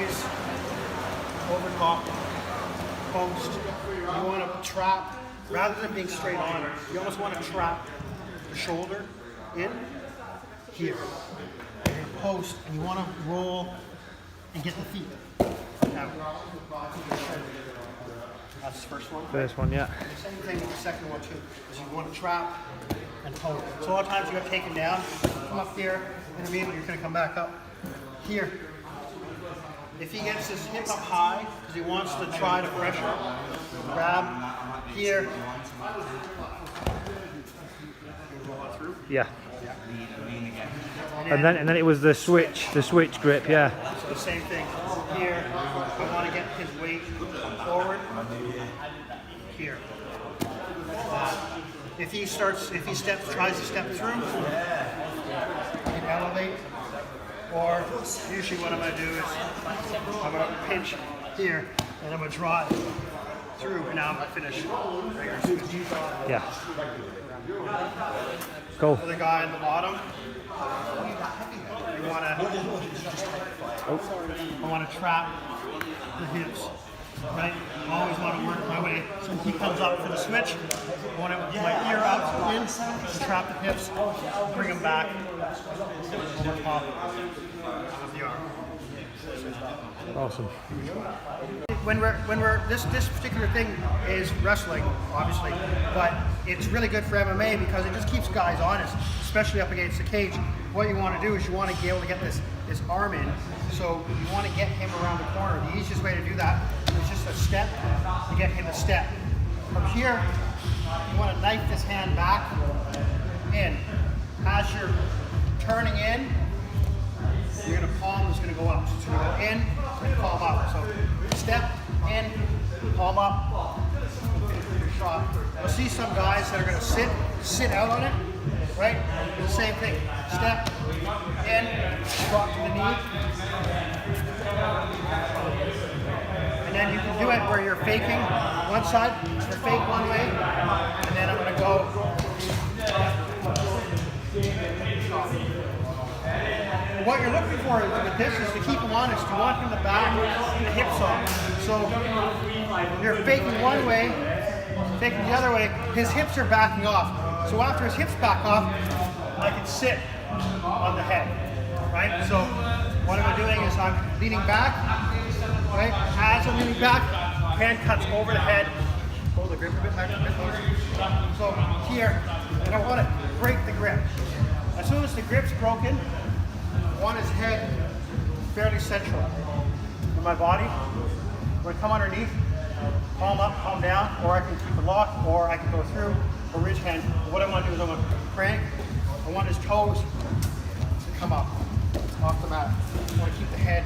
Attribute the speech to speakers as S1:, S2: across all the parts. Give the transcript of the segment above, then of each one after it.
S1: always over top, post. You want to trap, rather than being straight on, you almost want to trap the shoulder in here. And then post, and you want to roll and get the feet out. That's the first one.
S2: First one, yeah.
S1: And the same thing with the second one too, is you want to trap and post. So a lot of times you get taken down, come up here, and immediately you're going to come back up here. If he gets his hip up high, because he wants to try to pressure, grab here.
S2: Yeah. And then it was the switch grip, yeah.
S1: So the same thing here. I want to get his weight forward. Here. If he tries to step through, you can elevate. Or usually what I'm going to do is I'm going to pinch here and I'm going to draw it through, and now I'm going to finish.
S2: Yeah. Cool.
S1: For the guy on the bottom, you want to I want to trap the hips, right? I always want to work my way. So when he comes up for the switch, I want to my ear up in, and trap the hips, bring him back over top of the arm.
S2: Awesome.
S1: When we're this particular thing is wrestling, obviously, but it's really good for MMA because it just keeps guys honest, especially up against the cage. What you want to do is you want to be able to get this arm in, so you want to get him around the corner. The easiest way to do that is just a step to get him a step. From here, you want to knife this hand back in. As you're turning in, you're going to palm is going to go up. So it's going to go in and palm up. So step in, palm up, finish your shot. You'll see some guys that are going to sit out on it, right? Do the same thing. Step in, drop to the knee. And then you can do it where you're faking one side, so fake one way, and then I'm going to go. What you're looking for with this is to keep him honest. You want him to back the hips off. So you're faking one way, faking the other way, his hips are backing off. So after his hips back off, I can sit on the head, right? So what I'm doing is I'm leaning back, right? As I'm leaning back, hand cuts over the head. Hold the grip a bit longer. So here, and I want to break the grip. As soon as the grip's broken, I want his head fairly central in my body. I'm going to come underneath, palm up, palm down, or I can keep it locked, or I can go through a ridge hand. What I want to do is I want to crank. I want his toes to come up off the mat. I want to keep the head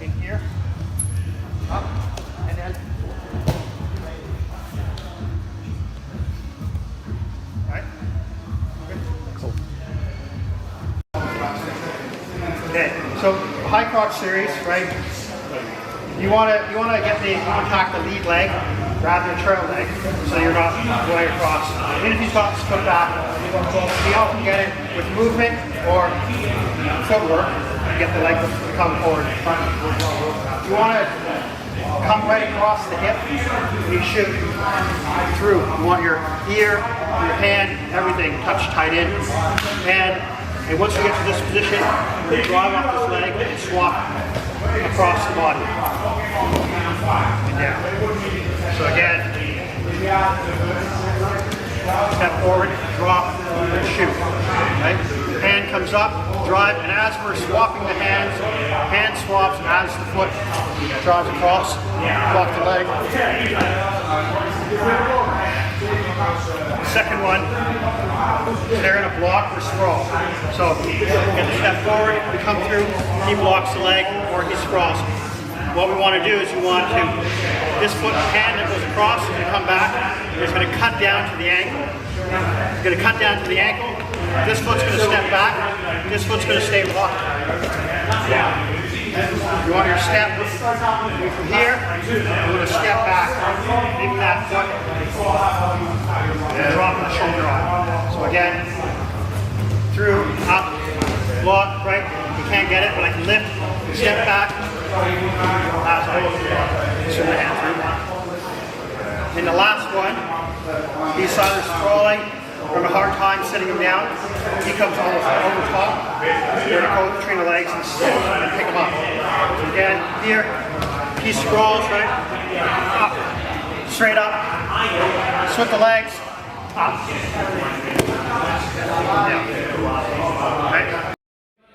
S1: in here, up, and then, right?
S2: Cool.
S1: Okay, so high crotch series, right? You want to attack the lead leg rather than trail leg, so you're not going across. Even if he's got to come back, you often get it with movement or footwork. You get the leg to come forward. You want to come right across the hip. You shoot through. You want your ear, your hand, everything touched tight in, and once you get to this position, you drive off this leg and swap across the body. And down. So again, step forward, drop, and shoot. Right? Hand comes up, drive, and as we're swapping the hands, hand swaps as the foot drives across, block the leg. Second one, they're going to block or sprawl. So get the step forward, we come through, he blocks the leg, or he sprawls. What we want to do is we want to, this foot hand that goes across and come back, is going to cut down to the ankle. It's going to cut down to the ankle. This foot's going to step back. This foot's going to stay locked. You want your step from here, you're going to step back, leaving that foot, and dropping the shoulder off. So again, through, up, block, right? You can't get it, but I can lift, step back, as I swing the hand through. In the last one, he's either sprawling or having a hard time sitting him down. He comes almost over top. You're going to go between the legs and pick him up. So again, here, he sprawls, right? Up, straight up. Switch the legs. Up. Down. Okay?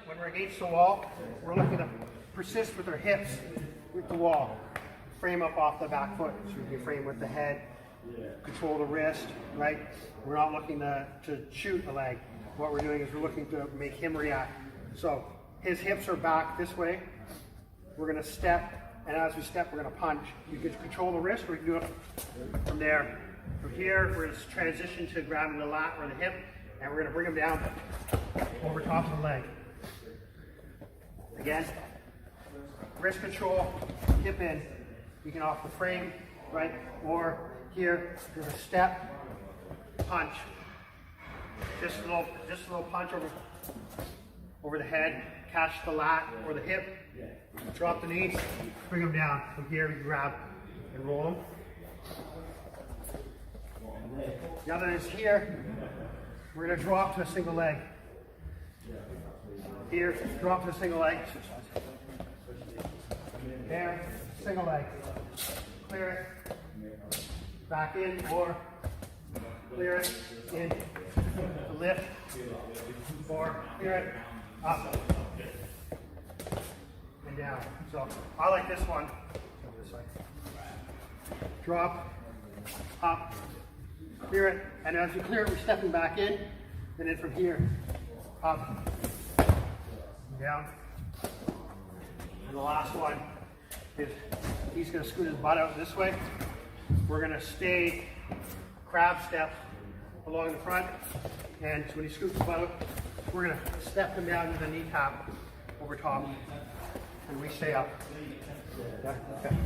S1: When we're against the wall, we're looking to persist with our hips with the wall. Frame up off the back foot, so we can frame with the head, control the wrist, right? We're not looking to shoot the leg. What we're doing is we're looking to make him react. So his hips are back this way. We're gonna step, and as we step, we're gonna punch. You can control the wrist, or we can do it from there. From here, we're gonna transition to grabbing the lat or the hip, and we're gonna bring him down over top of the leg. Again, wrist control, hip in. You can off the frame, right? Or here, there's a step, punch. Just a little punch over the head, catch the lat or the hip, drop the knees, bring them down. From here, you grab and roll them. The other is here, we're gonna drop to a single leg. Here, drop to a single leg. There, single leg. Clear it, back in, or clear it, in, to lift, or clear it, up, and down. So I like this one, this way. Drop, up, clear it, and as you clear it, we're stepping back in, and then from here, up, down. And the last one is he's going to scoot his butt out this way. We're going to stay crab step along the front, and so when he scoots his butt out, we're going to step him down to the kneecap over top, and we stay up. Yeah? Okay.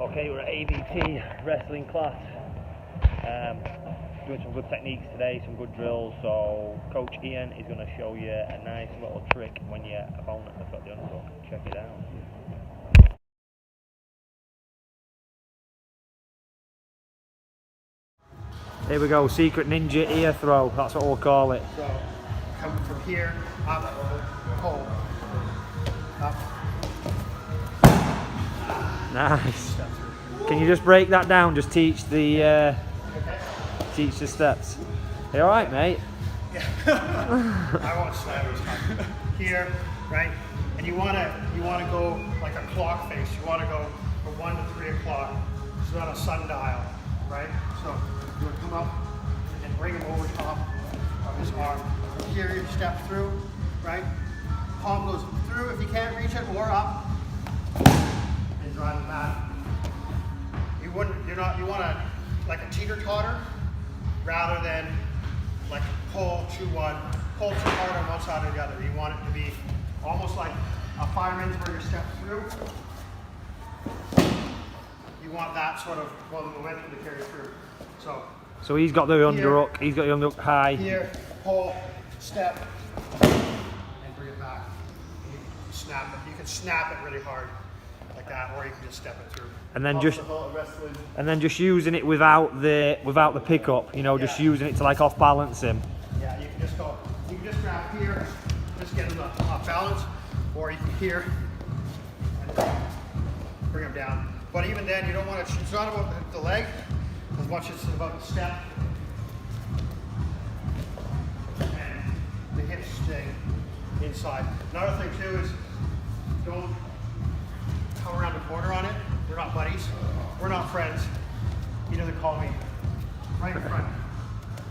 S2: Okay, we're at AVT wrestling class. Doing some good techniques today, some good drills. So Coach Ian is going to show you a nice little trick when your opponent has got the underhook. Check it out. Here we go, secret ninja ear throw. That's what we'll call it.
S1: So come from here, up, pull, up.
S2: Nice. Can you just break that down? Just teach the steps. You all right, mate?
S1: Yeah. I won't slam this time. Here, right? And you wanna go like a clock face. You wanna go from 1 to 3 o'clock. It's not a sundial, right? So you wanna come up and bring him over top of his arm. Here you step through, right? Palm goes through if you can't reach it, or up and drive it back. You wanna like a teeter-totter rather than like pull too hard on one side or the other. You want it to be almost like a fireman's where you step through. You want that sort of momentum to carry through. So
S2: he's got the underhook. He's got the underhook high.
S1: Here, pull, step, and bring it back. You snap it. You can snap it really hard like that, or you can just step it through.
S2: And then just using it without the pickup, you know, just using it to like off balance him.
S1: Yeah, you can just go. You can just grab here, just get him off balance, or you can here and bring him down. But even then, you don't want to. It's not about the leg as much as it's about the step and the hips staying inside. Another thing too is don't come around the corner on it. We're not buddies. We're not friends. He doesn't call me right in front.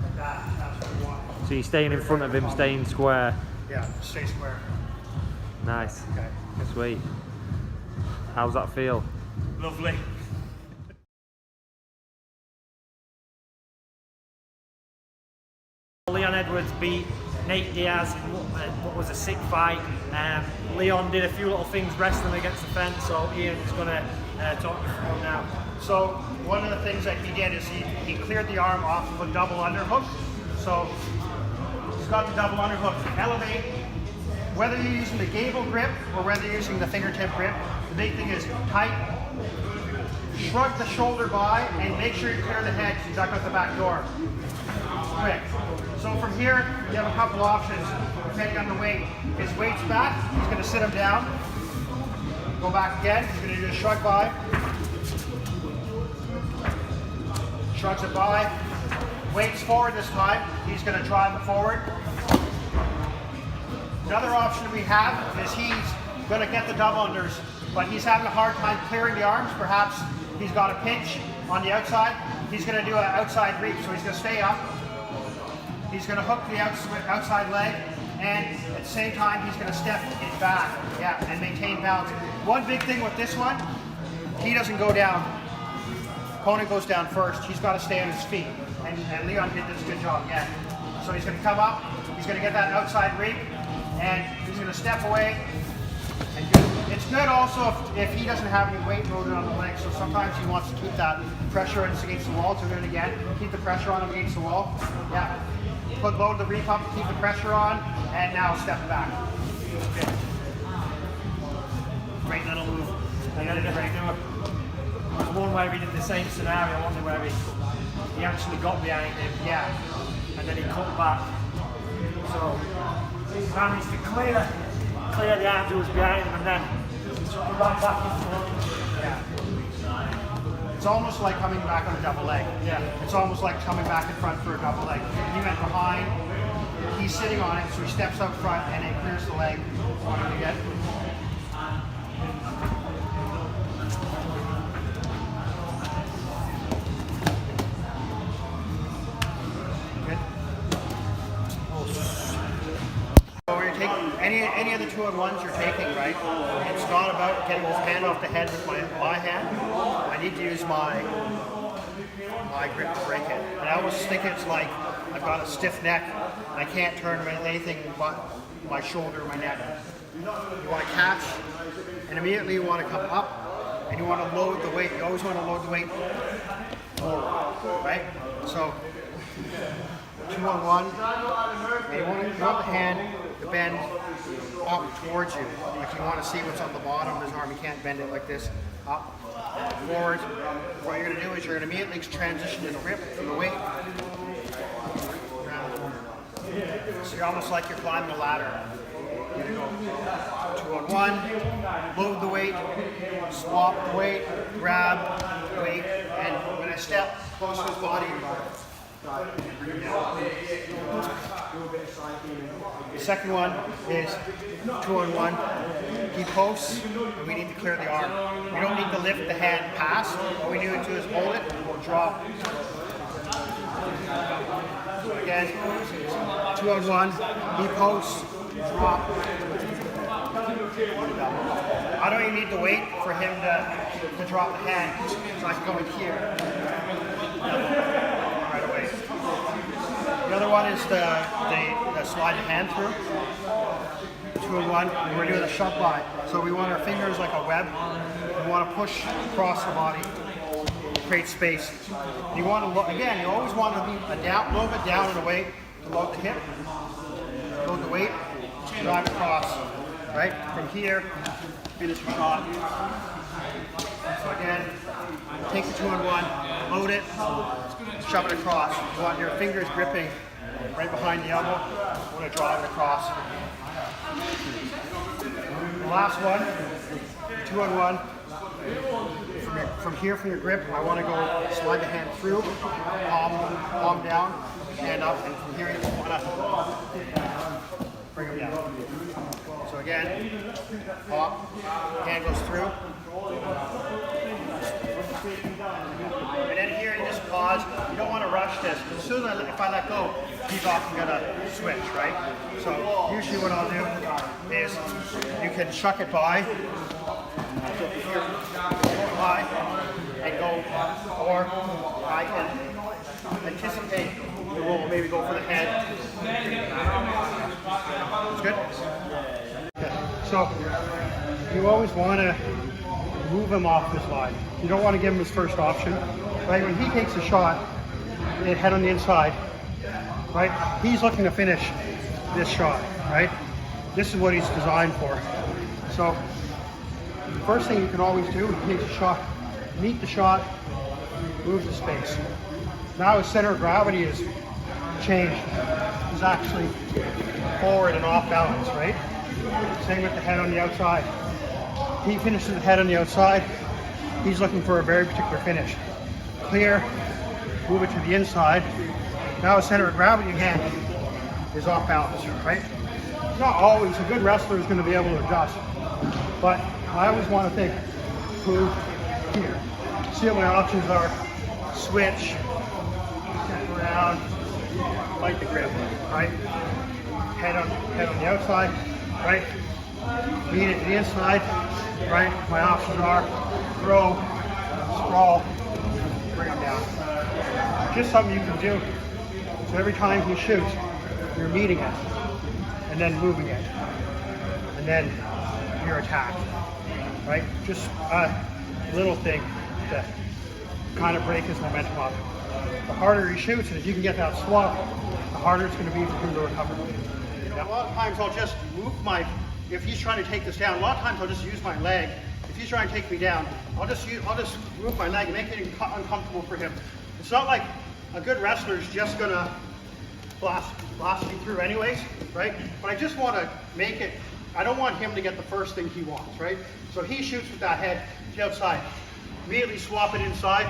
S1: Like that. That's what we want.
S2: So you're staying in front of him, staying square.
S1: Yeah, stay square.
S2: Nice.
S1: Okay.
S2: Sweet. How's that feel?
S1: Lovely.
S2: Leon Edwards beat Nate Diaz in what was a sick fight. Leon did a few little things wrestling against the fence, so Ian's going to talk you through them now.
S1: So one of the things that he did is he cleared the arm off of a double underhook. So got the double underhook. Elevate. Whether you're using the gable grip or whether you're using the fingertip grip, the big thing is tight. Shrug the shoulder by and make sure you clear the head because you duck out the back door. Quick. So from here, you have a couple options depending on the weight. His weight's back, he's going to sit him down. Go back again, he's going to do a shrug by. Shrugs it by. Weight's forward this time, he's going to drive it forward. Another option we have is he's going to get the double unders, but he's having a hard time clearing the arms. Perhaps he's got a pinch on the outside. He's going to do an outside reach, so he's going to stay up. He's going to hook the outside leg, and at the same time, he's going to step it back, and maintain balance. One big thing with this one, he doesn't go down. Opponent goes down first. He's got to stay on his feet, and Leon did this good job again. So he's going to come up. He's going to get that outside reach, and he's going to step away. And it's good also if he doesn't have any weight loaded on the leg, so sometimes he wants to keep that pressure against the wall. So do it again. Keep the pressure on him against the wall. Yeah. Put load the reap up, keep the pressure on, and now step back. Okay. Great little move.
S2: I got to do one where we did the same scenario, one where he actually got behind him, and then he cut back. So he managed to clear the arms who was behind him, and then he ran back into the
S1: It's almost like coming back on a double leg. It's almost like coming back in front for a double leg. He went behind, he's sitting on it, so he steps up front and it clears the leg on him again. Good. So when you're taking any of the 2-on-1s you're taking, right? It's not about getting his hand off the head with my hand. I need to use my grip to break it. And I always think it's like I've got a stiff neck and I can't turn anything but my shoulder or my neck. You want to catch and immediately you want to come up and you want to load the weight. You always want to load the weight forward, right? So 2-on-1, and you want the hand to bend up towards you. Like you want to see what's on the bottom of his arm. You can't bend it like this. Up, forward. What you're going to do is you're going to immediately transition to the grip from the weight. So you're almost like you're climbing a ladder. You're going to go 2-on-1, load the weight, swap the weight, grab the weight, and when I step close to his body, bring him down. The second one is 2-on-1. He posts, and we need to clear the arm. We don't need to lift the hand past. All we need to do is hold it, drop. So again, 2-on-1. He posts, drop. I don't even need to wait for him to drop the hand, so I can go in here right away. The other one is the slide the hand through. 2-on-1, and we're doing a shove by. So we want our fingers like a web. We want to push across the body, create space. You want to look, again, you always want to be a little bit down and away to load the hip, load the weight, drive across, right? From here, finish your shot. So again, take the 2-on-1, load it, shove it across. You want your fingers gripping right behind the elbow. You want to drive it across. The last one, 2-on-1. From here, from your grip, I want to go slide the hand through, palm down, hand up, and from here you want to bring them down. So again, pop, hand goes through. And then here you just pause. You don't want to rush this. As soon as if I let go, he's often going to switch, right? So usually what I'll do is you can chuck it by, and go, or I can anticipate the roll, maybe go for the head. It's good? Okay. So you always want to move him off this line. You don't want to give him his first option. Right? When he takes a shot, head on the inside, right? He's looking to finish this shot, right? This is what he's designed for. So, the first thing you can always do is take a shot, meet the shot, move the space. Now his center of gravity is changed. He's actually forward and off balance, right? Same with the head on the outside. He finishes the head on the outside. He's looking for a very particular finish. Clear, move it to the inside. Now his center of gravity again is off balance, right? Not always, a good wrestler is going to be able to adjust. But I always want to think, move here. See what my options are. Switch, step around, fight the grip, right? Head on the outside, right? Meet it to the inside, right? My options are throw, sprawl, bring them down. Just something you can do. So every time he shoots, you're meeting it, and then moving it, and then your attack, right? Just a little thing to kind of break his momentum up. The harder he shoots, and if you can get that swap, the harder it's going to be for him to recover. Now, a lot of times I'll just move my, if he's trying to take this down, a lot of times I'll just use my leg. If he's trying to take me down, I'll just move my leg and make it uncomfortable for him. It's not like a good wrestler is just going to blast me through anyways, right? But I just want to make it, I don't want him to get the first thing he wants, right? So he shoots with that head to the outside. Immediately swap it inside.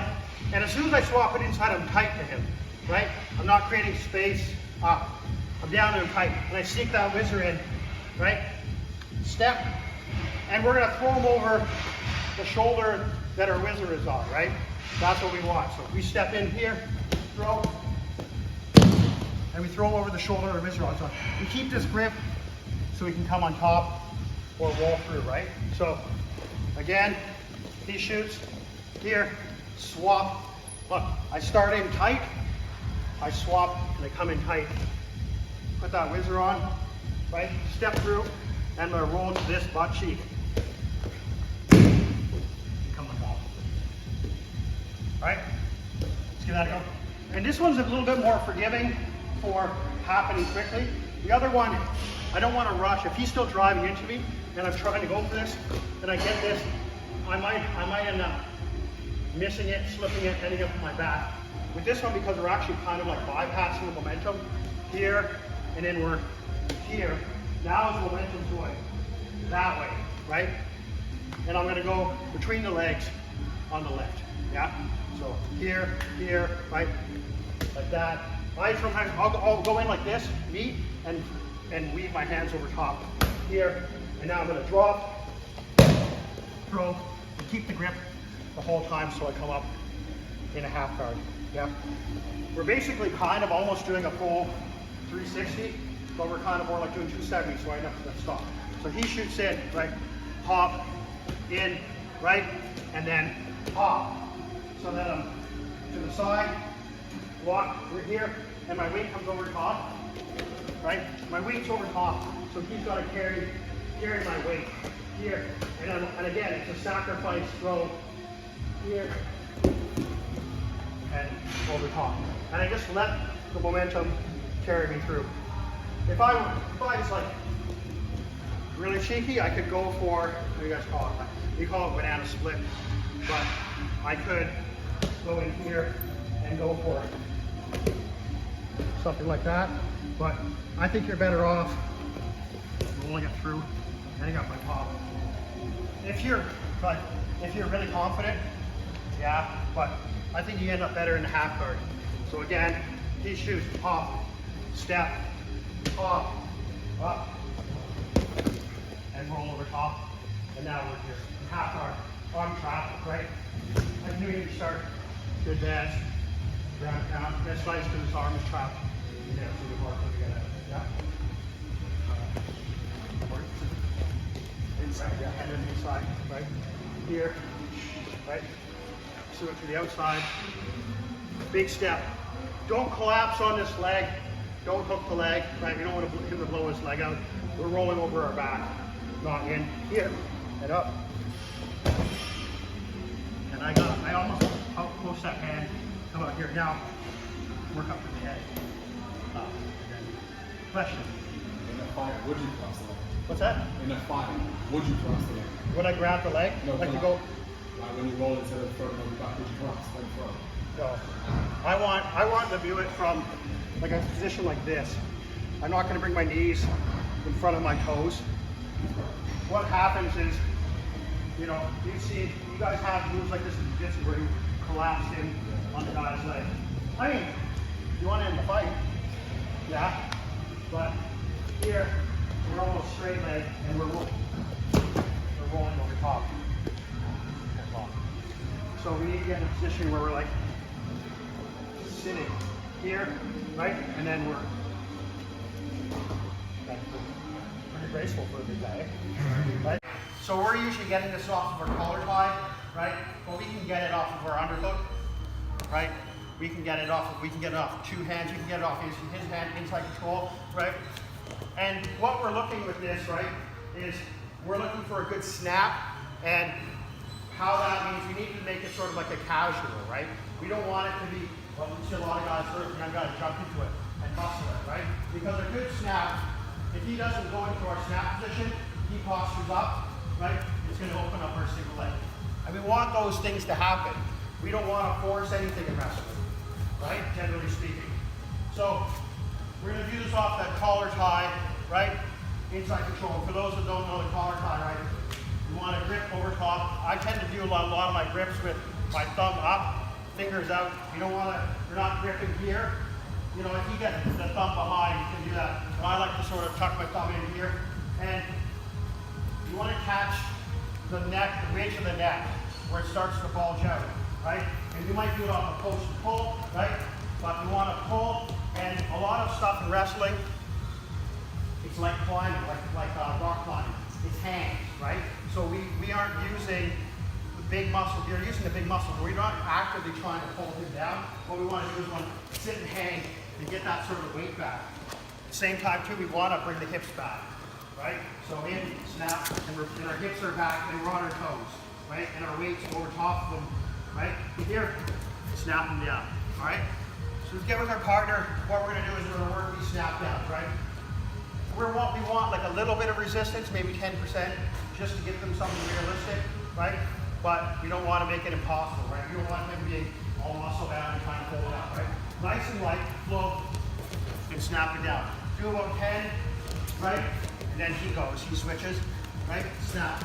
S1: And as soon as I swap it inside, I'm tight to him, right? I'm not creating space up. I'm down and I'm tight. And I sneak that whizzer in, right? Step. And we're going to throw him over the shoulder that our whizzer is on, right? That's what we want. So we step in here, throw, and we throw over the shoulder of our whizzer on. So we keep this grip so we can come on top or roll through, right? So again, he shoots here, swap. Look, I start in tight, I swap, and I come in tight. Put that whizzer on, right? Step through, and I'm gonna roll to this butt cheek. Come on top. Right? Let's give that a go. And this one's a little bit more forgiving for happening quickly. The other one, I don't want to rush. If he's still driving into me, and I'm trying to go for this, and I get this, I might end up missing it, slipping it, ending up with my back. With this one, because we're actually kind of like bypassing the momentum here, and then we're here. Now his momentum's going that way, right? And I'm gonna go between the legs on the left, yeah? So here, right? Like that. I'll go in like this, meet, and weave my hands over top here. And now I'm gonna drop, throw, and keep the grip the whole time so I come up in a half guard, yeah? We're basically kind of almost doing a full 360, but we're kind of more like doing 270, so I end up to stop. So he shoots in, right? Hop, in, right? And then hop. So then I'm to the side, walk, we're here, and my weight comes over top, right? My weight's over top, so he's got to carry my weight here. And again, it's a sacrifice throw here and over top. And I just let the momentum carry me through. If I was like really cheeky, I could go for, what do you guys call it? We call it banana split. But I could go in here and go for something like that. But I think you're better off rolling it through, heading up my pop. If you're really confident, yeah, but I think you end up better in the half guard. So again, he shoots, pop, step, pop, up, and roll over top. And now we're here. Half guard, arm trap, right? I knew you'd start. Good dash, ground pound. That's nice because his arm is trapped. Yeah, so the bar can get out. Yeah. Inside, yeah, and then inside, right? Here, right? So to the outside. Big step. Don't collapse on this leg. Don't hook the leg, right? We don't want him to blow his leg out. We're rolling over our back, not in. Here, head up. And I almost out close that hand. Come out here now. Work up to the head. up. Question.
S3: In a fight, would you cross the leg?
S1: What's that?
S3: In a fight, would you cross the leg?
S1: Would I grab the leg?
S3: No,
S1: like
S3: when
S1: you go?
S3: Like when you roll instead of throwing on the back, would you cross then throw?
S1: No. I want to view it from like a position like this. I'm not going to bring my knees in front of my toes. What happens is, you know, you see, you guys have moves like this in jiu-jitsu where you collapse in on the guy's leg. I mean, you want to end the fight, yeah, but here we're almost straight leg and we're rolling over top. So we need to get in a position where we're like sitting here, right, and then we're pretty graceful for a big guy, right? So we're usually getting this off of our collar tie, right? But we can get it off of our underhook, right? We can get it off of two hands. You can get it off his hand, inside control, right? And what we're looking with this, right, is we're looking for a good snap, and how that means we need to make it sort of like a casual, right? We don't want it to be, well, we see a lot of guys, young guys jump into it and muscle it, right? Because a good snap, if he doesn't go into our snap position, he postures up, right? It's going to open up our single leg. And we want those things to happen. We don't want to force anything in wrestling, right? Generally speaking. So we're going to do this off that collar tie, right? Inside control. For those that don't know the collar tie, right? You want to grip over top. I tend to do a lot of my grips with my thumb up, fingers out. You don't want to, you're not gripping here. You know, if you get the thumb behind, you can do that. But I like to sort of tuck my thumb in here. And you want to catch the neck, the ridge of the neck, where it starts to bulge out, right? And you might do it on a push and pull, right? But you want to pull, and a lot of stuff in wrestling, it's like climbing, like rock climbing. It's hands, right? So we aren't using the big muscle. We're using the big muscle. We're not actively trying to pull him down. What we want to do is want to sit and hang and get that sort of weight back. At the same time, too, we want to bring the hips back, right? So in, snap, and our hips are back, and we're on our toes, right? And our weight's over top of them, right? Here, snap them down, all right? So let's get with our partner. What we're going to do is we're going to work these snap downs, right? We want like a little bit of resistance, maybe 10%, just to get them something realistic, right? But we don't want to make it impossible, right? We don't want them being all muscle bound and trying to pull it out, right? Nice and light, flow, and snap it down. Do about 10, right? And then he goes, he switches, right? Snap.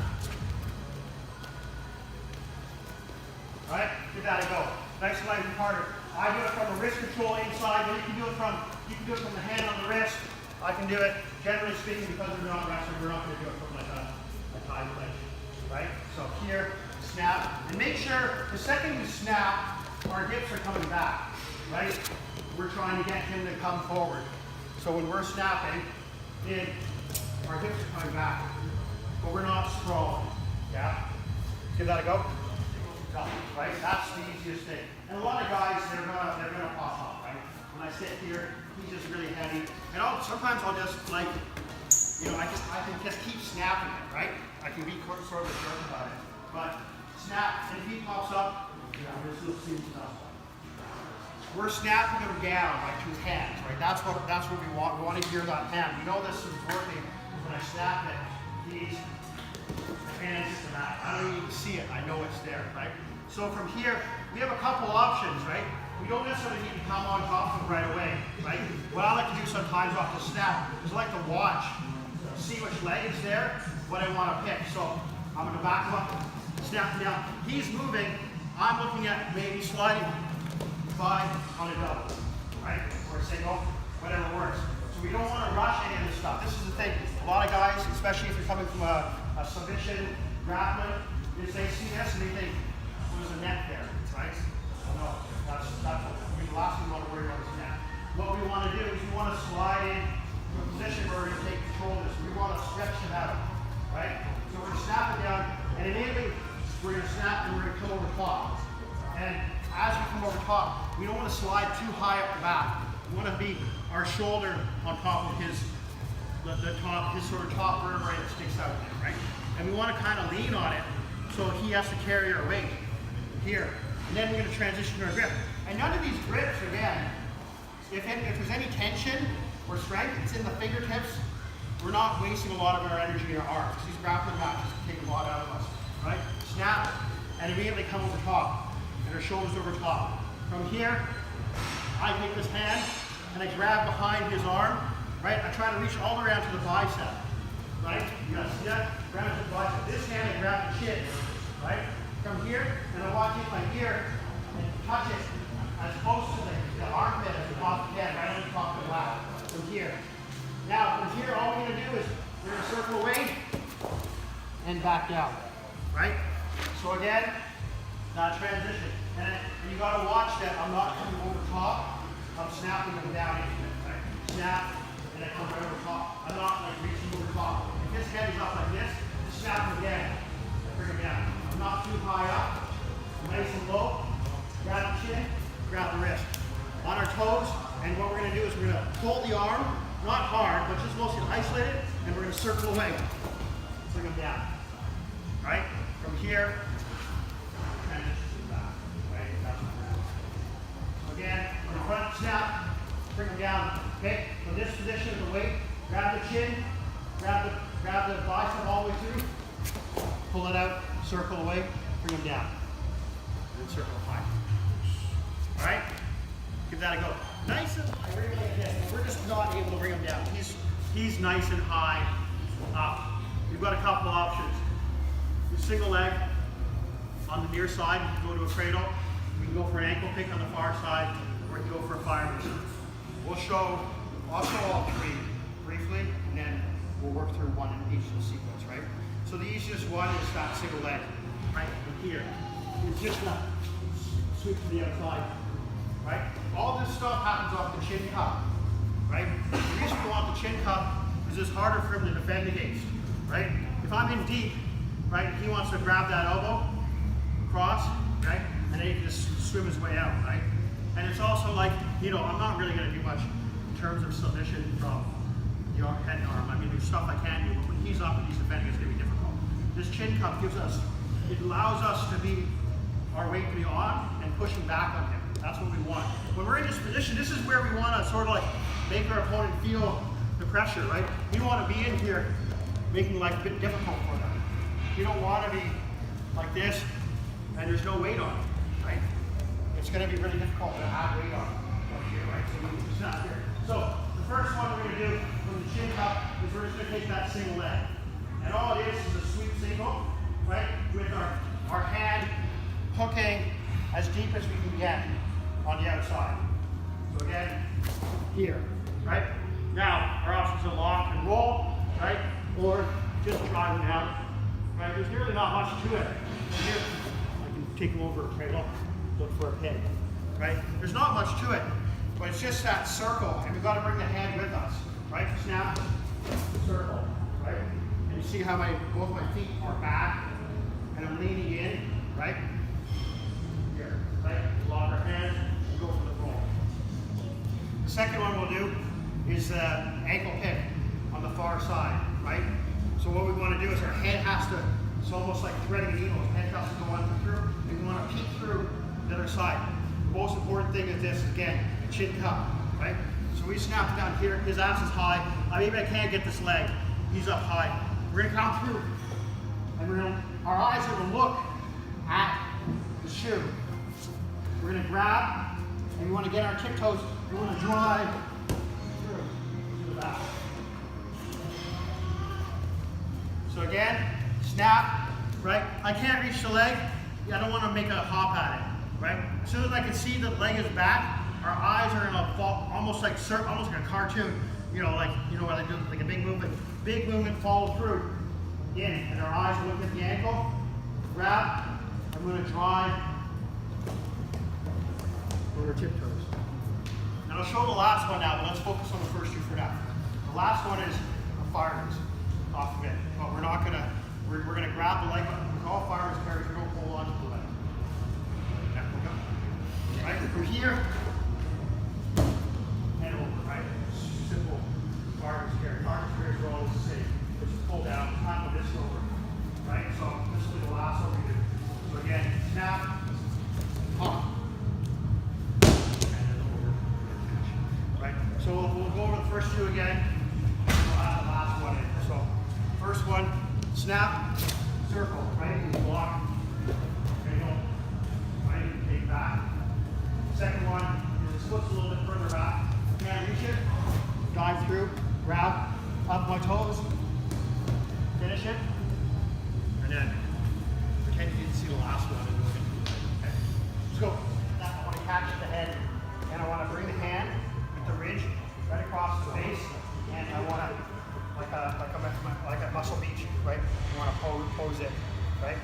S1: All right, give that a go. Nice and light and harder. I do it from a wrist control inside, but you can do it from the hand on the wrist. I can do it, generally speaking, because we're not wrestling, we're not going to do it from like a tie clinch, right? So here, snap, and make sure the second you snap, our hips are coming back, right? We're trying to get him to come forward. So when we're snapping, our hips are coming back, but we're not strong, yeah? Give that a go. Right? That's the easiest thing. And a lot of guys, they're gonna pop up, right? When I sit here, he's just really heavy. And sometimes I'll just like, you know, I can just keep snapping it, right? I can be sort of a jerk about it. But snap, and if he pops up, this will seem tough. We're snapping him down by two hands, right? That's what we want. We want to hear that hand. You know this is working when I snap it. He's hands to that. I don't even see it. I know it's there, right? So from here, we have a couple options, right? We don't necessarily need to come on top of it right away, right? What I like to do sometimes off the snap is I like to watch, see which leg is there, what I want to pick. So I'm going to back him up, snap him down. He's moving. I'm looking at maybe sliding 5 on a double, right? Or a single, whatever works. So we don't want to rush any of this stuff. This is the thing. A lot of guys, especially if you're coming from a submission grappling, is they see this and they think, there's a neck there, right? Well, no, that's what the last thing we want to worry about is neck. What we want to do is we want to slide in to a position where we're going to take control of this. We want to stretch it out, right? So we're going to snap it down, and immediately we're going to snap and we're going to come over top. And as we come over top, we don't want to slide too high up the back. We want to be our shoulder on top of his sort of top vertebrae that sticks out there, right? And we want to kind of lean on it so he has to carry our weight here. And then we're going to transition to our grip. And none of these grips, again, if there's any tension or strength, it's in the fingertips. We're not wasting a lot of our energy in our arms. These grappling matches can take a lot out of us, right? Snap, and immediately come over top, and our shoulders over top. From here, I take this hand, and I grab behind his arm, right? I try to reach all the way around to the bicep, right? You gotta see that? Grab to the bicep. This hand, I grab the chin, right? From here, and I walk in my ear, and touch it as close to the armpit as the top of the head, right on the top of the lap. From here. Now, from here, all we're going to do is we're going to circle away and back down, right? So again, that transition. And you got to watch that I'm not coming over top. I'm snapping them down into it, right? Snap, and I come right over top. I'm not like reaching over top. If his head is up like this, just snap him again. And bring him down. I'm not too high up. Nice and low. Grab the chin, grab the wrist. On our toes, and what we're going to do is we're going to pull the arm, not hard, but just mostly isolate it, and we're going to circle away. Bring them down. Right? From here, transition to the back. Right? That's what we're at. So again, on the front snap, bring them down. Okay? From this position of the weight, grab the chin, grab the bicep all the way through, pull it out, circle away, bring them down. And circle high. Alright? Give that a go. Nice and high. We're just not able to bring him down. He's nice and high up. We've got a couple options. You single leg on the near side, you can go to a cradle. We can go for an ankle pick on the far side, or we can go for a fireman's. I'll show all three briefly, and then we'll work through one in each of the sequence, right? So the easiest one is that single leg, right? From here. It's just a sweep to the outside. Right? All this stuff happens off the chin cup, right? The reason we want the chin cup is it's harder for him to defend against, right? If I'm in deep, right, he wants to grab that elbow, cross, right? And then he can just swim his way out, right? And it's also like, you know, I'm not really going to do much in terms of submission from the head and arm. I mean, there's stuff I can do, but when he's up and he's defending, it's going to be difficult. This chin cup gives us, it allows us to be, our weight to be on and pushing back on him. That's what we want. When we're in this position, this is where we want to sort of like make our opponent feel the pressure, right? You want to be in here making life a bit difficult for them. You don't want to be like this and there's no weight on it, right? It's going to be really difficult to have weight on up here, right? So it's not here. So the first one we're going to do from the chin cup is we're just going to take that single leg. And all it is a sweep single, right? With our hand hooking as deep as we can get on the outside. So again, here, right? Now, our options are lock and roll, right? Or just drive them down, right? There's really not much to it. Here, I can take them over a cradle, look for a pin, right? There's not much to it, but it's just that circle, and we've got to bring the hand with us, right? Snap, circle, right? And you see how both my feet are back, and I'm leaning in, right? Here, right? Lock our hands. Go for the roll. The second one we'll do is the ankle pick on the far side, right? So what we want to do is our head has to, it's almost like threading a needle. The head has to go on through, and we want to peek through the other side. The most important thing is this, again, the chin cup, right? So we snap it down here, his ass is high. Maybe I can't get this leg, he's up high. We're going to come through, and our eyes are going to look at the shoe. We're going to grab, and we want to get our tiptoes, we want to drive through to the back. So again, snap, right? I can't reach the leg, I don't want to make a hop at it, right? As soon as I can see the leg is back, our eyes are going to fall, almost like a cartoon, you know, where they do like a big movement, follow through, in, and our eyes look at the ankle, grab, I'm going to drive over tiptoes. And I'll show the last one now, but let's focus on the first two for now. The last one is a fireman's off of it, but we're not gonna, we're gonna grab the leg, with all fireman's carries, we're gonna hold on to the leg. Yeah, we'll go. Right, from here, and over, right? Simple fireman's carry. Fireman's carries are always the same. Just pull down, tap this over, right? So this will be the last one we do. So again, snap, pop. snap, circle, right? You block. Okay, don't, right? You take back. Second one is his foot's a little bit further back. Can't reach it. Dive through, grab, up my toes, finish it, and then pretend you didn't see the last one. Okay. Let's go. Now I want to catch the head, and I want to bring the hand with the ridge right across the face, and I want to, like a muscle beach, right? You want to pose it, right?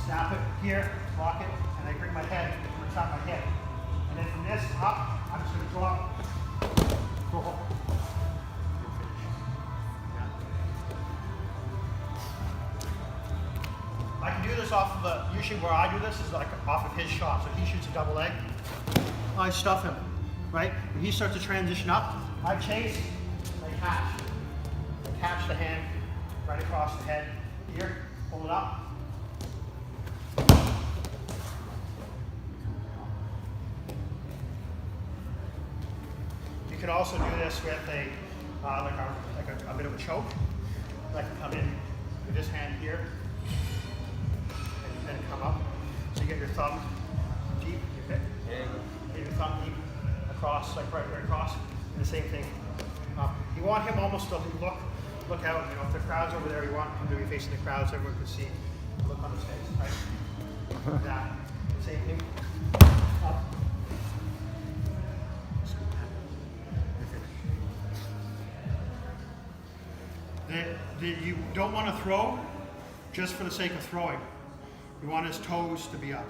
S1: Snap it here, lock it, and I bring my head over top my head. And then from this up, I'm just going to drop. Go home. I can do this off of usually where I do this is like off of his shot. So he shoots a double leg. I stuff him, right? When he starts to transition up, I chase, I catch. I catch the hand right across the head here, pull it up. You could also do this with a bit of a choke. I can come in with this hand here and come up. So you get your thumb deep, you get your thumb deep across, like right across, and the same thing. You want him almost to look out. You know, if the crowd's over there, you want him to be facing the crowd so everyone can see the look on his face, right? Like that. Same thing. Up. You don't want to throw just for the sake of throwing. You want his toes to be up.